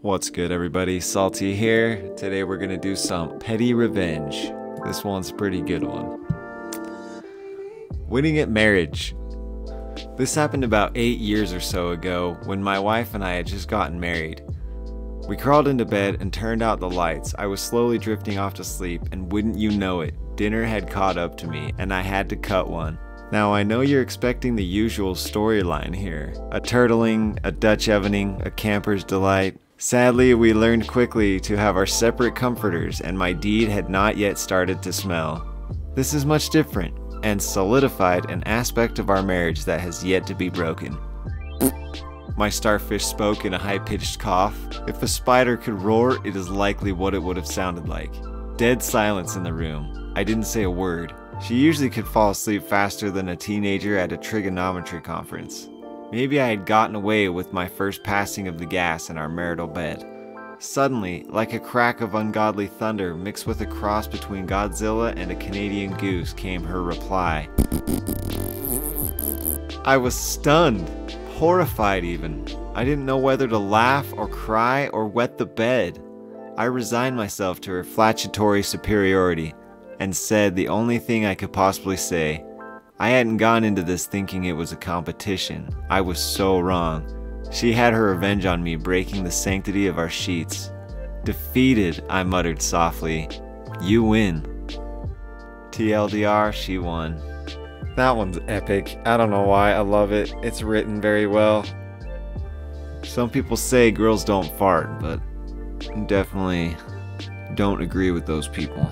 What's good, everybody? Salty here. Today we're gonna do some petty revenge. This one's a pretty good one. Winning at marriage. This happened about 8 years or so ago when my wife and I had just gotten married. We crawled into bed and turned out the lights. I was slowly drifting off to sleep, and wouldn't you know it, dinner had caught up to me and I had to cut one. Now I know you're expecting the usual storyline here. A turtling, a Dutch ovening, a camper's delight. Sadly, we learned quickly to have our separate comforters, and my deed had not yet started to smell. This is much different, and solidified an aspect of our marriage that has yet to be broken. My starfish spoke in a high-pitched cough. If a spider could roar, it is likely what it would have sounded like. Dead silence in the room. I didn't say a word. She usually could fall asleep faster than a teenager at a trigonometry conference. Maybe I had gotten away with my first passing of the gas in our marital bed. Suddenly, like a crack of ungodly thunder mixed with a cross between Godzilla and a Canadian goose, came her reply. I was stunned, horrified even. I didn't know whether to laugh or cry or wet the bed. I resigned myself to her flatutory superiority and said the only thing I could possibly say. I hadn't gone into this thinking it was a competition. I was so wrong. She had her revenge on me, breaking the sanctity of our sheets. Defeated, I muttered softly. You win. TLDR, she won. That one's epic. I don't know why, I love it. It's written very well. Some people say girls don't fart, but definitely don't agree with those people.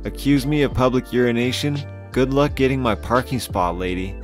Accuse me of public urination? Good luck getting my parking spot, lady.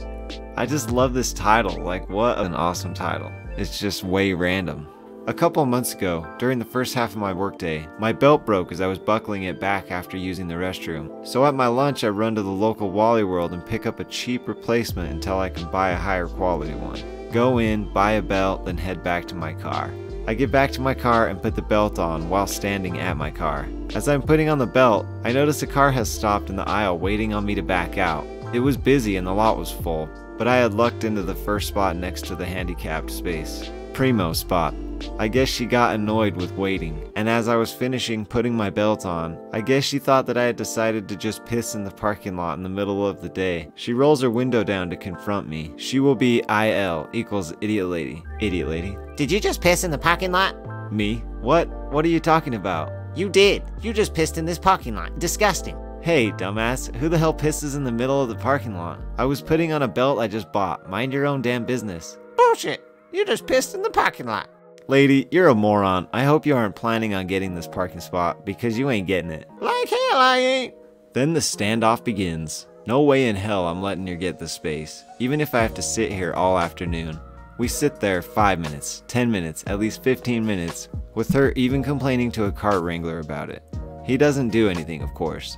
I just love this title. Like, what an awesome title. It's just way random. A couple of months ago, during the first half of my workday, my belt broke as I was buckling it back after using the restroom. So at my lunch, I run to the local Wally World and pick up a cheap replacement until I can buy a higher quality one. Go in, buy a belt, then head back to my car. I get back to my car and put the belt on while standing at my car. As I'm putting on the belt, I notice a car has stopped in the aisle waiting on me to back out. It was busy and the lot was full, but I had lucked into the first spot next to the handicapped space. Primo spot. I guess she got annoyed with waiting, and as I was finishing putting my belt on, I guess she thought that I had decided to just piss in the parking lot in the middle of the day. She rolls her window down to confront me. She will be IL equals idiot lady. Idiot lady. Did you just piss in the parking lot? Me? What? What are you talking about? You did. You just pissed in this parking lot. Disgusting. Hey, dumbass, who the hell pisses in the middle of the parking lot? I was putting on a belt I just bought. Mind your own damn business. Bullshit. You just pissed in the parking lot. Lady, you're a moron. I hope you aren't planning on getting this parking spot, because you ain't getting it. Like hell I ain't. Then the standoff begins. No way in hell I'm letting her get this space, even if I have to sit here all afternoon. We sit there 5 minutes, 10 minutes, at least 15 minutes, with her even complaining to a cart wrangler about it. He doesn't do anything, of course.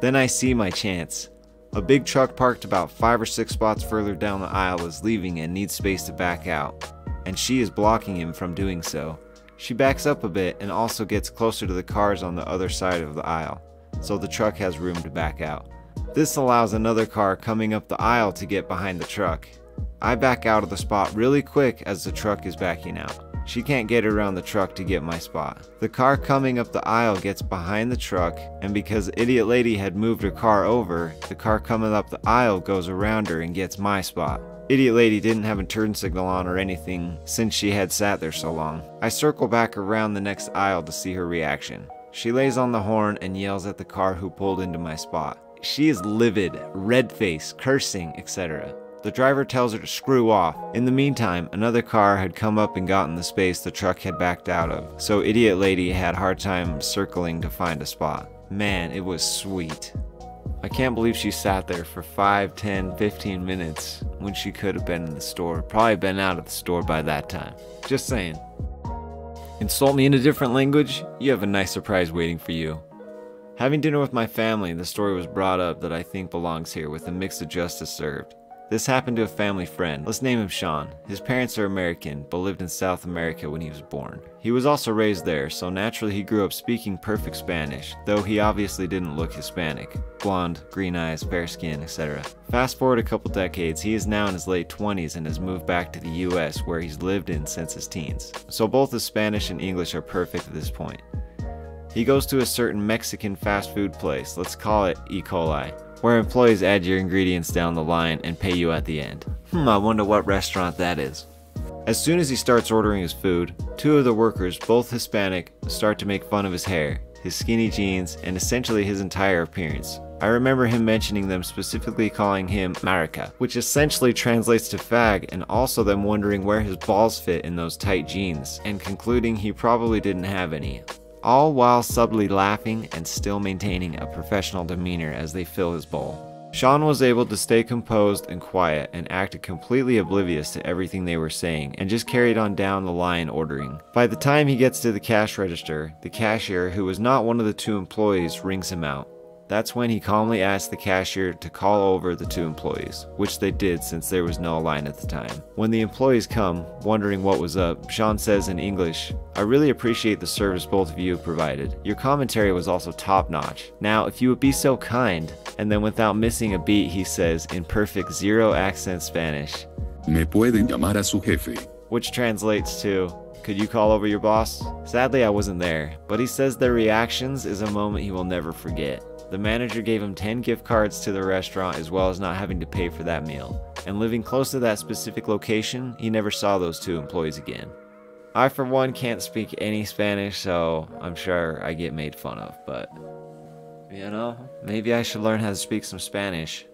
Then I see my chance. A big truck parked about 5 or 6 spots further down the aisle is leaving and needs space to back out, and she is blocking him from doing so. She backs up a bit and also gets closer to the cars on the other side of the aisle, so the truck has room to back out. This allows another car coming up the aisle to get behind the truck. I back out of the spot really quick as the truck is backing out. She can't get around the truck to get my spot. The car coming up the aisle gets behind the truck, and because Idiot Lady had moved her car over, the car coming up the aisle goes around her and gets my spot. Idiot Lady didn't have a turn signal on or anything since she had sat there so long. I circle back around the next aisle to see her reaction. She lays on the horn and yells at the car who pulled into my spot. She is livid, red-faced, cursing, etc. The driver tells her to screw off. In the meantime, another car had come up and gotten the space the truck had backed out of, so Idiot Lady had a hard time circling to find a spot. Man, it was sweet. I can't believe she sat there for 5, 10, 15 minutes when she could have been in the store. Probably been out of the store by that time. Just saying. Insult me in a different language? You have a nice surprise waiting for you. Having dinner with my family, the story was brought up that I think belongs here with a mix of justice served. This happened to a family friend. Let's name him Sean. His parents are American, but lived in South America when he was born. He was also raised there, so naturally he grew up speaking perfect Spanish, though he obviously didn't look Hispanic. Blonde, green eyes, fair skin, etc. Fast forward a couple decades, he is now in his late 20s and has moved back to the US where he's lived in since his teens. So both his Spanish and English are perfect at this point. He goes to a certain Mexican fast food place, let's call it E. coli, where employees add your ingredients down the line and pay you at the end. I wonder what restaurant that is. As soon as he starts ordering his food, two of the workers, both Hispanic, start to make fun of his hair, his skinny jeans, and essentially his entire appearance. I remember him mentioning them, specifically calling him marica, which essentially translates to fag, and also them wondering where his balls fit in those tight jeans, and concluding he probably didn't have any. All while subtly laughing and still maintaining a professional demeanor as they fill his bowl. Sean was able to stay composed and quiet and acted completely oblivious to everything they were saying and just carried on down the line ordering. By the time he gets to the cash register, the cashier, who was not one of the two employees, rings him out. That's when he calmly asks the cashier to call over the two employees, which they did since there was no line at the time. When the employees come, wondering what was up, Sean says in English, "I really appreciate the service both of you have provided. Your commentary was also top-notch. Now, if you would be so kind," and then without missing a beat he says in perfect zero-accent Spanish, "Me pueden llamar a su jefe." which translates to, "Could you call over your boss?" Sadly, I wasn't there, but he says their reactions is a moment he will never forget. The manager gave him 10 gift cards to the restaurant as well as not having to pay for that meal. And living close to that specific location, he never saw those two employees again. I for one can't speak any Spanish, so I'm sure I get made fun of, but you know, maybe I should learn how to speak some Spanish.